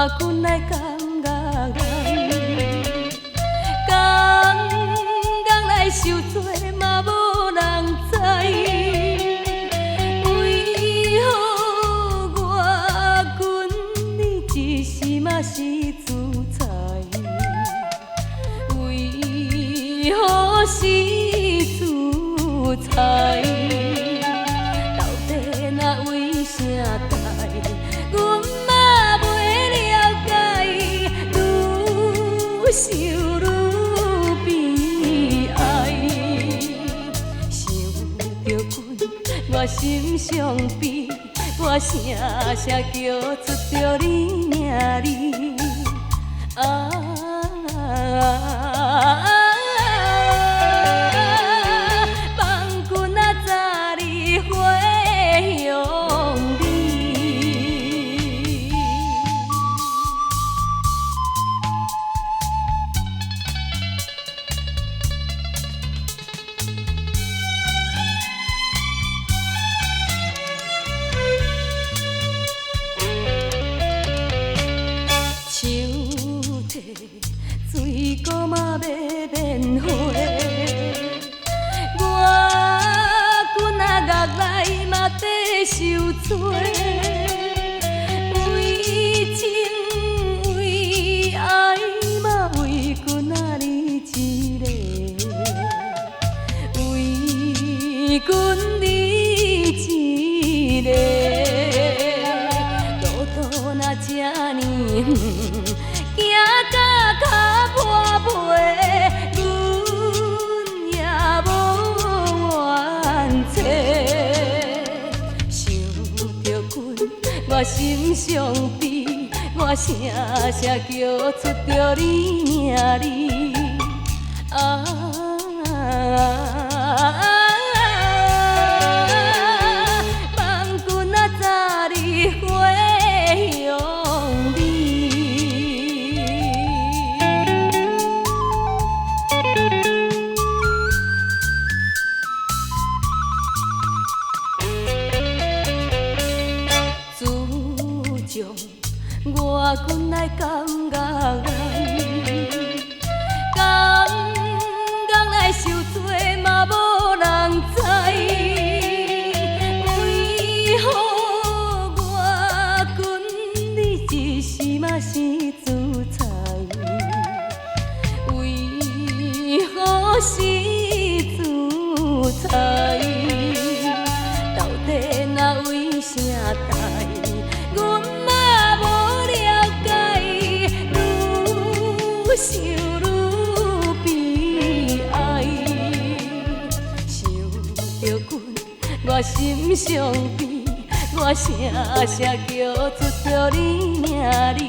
我困来感觉人，刚刚来受罪嘛无人知，为何我困你一时嘛是自在？为何是自在？到底那为啥代？阮嘛袂了解，愈想愈悲哀。想着阮，我心伤悲，我声声叫出着你名字。放君啊，早日回乡里。手提水果嘛要免花，我君仔月来嘛得受罪，为情为爱嘛为君仔你一个，为君你一个，路途若这呢远。行到脚破皮，阮也无怨切。想着阮，我心伤悲，我声声叫出着你名字。望君啊，早日回乡里。自从我君来感觉人，刚刚来受罪嘛无人知，为何我君你一时嘛是自在？为何是自在？到底那为啥代？阮嘛无了解，愈想愈悲哀。想着阮，我心伤悲，我声声叫出着你名字。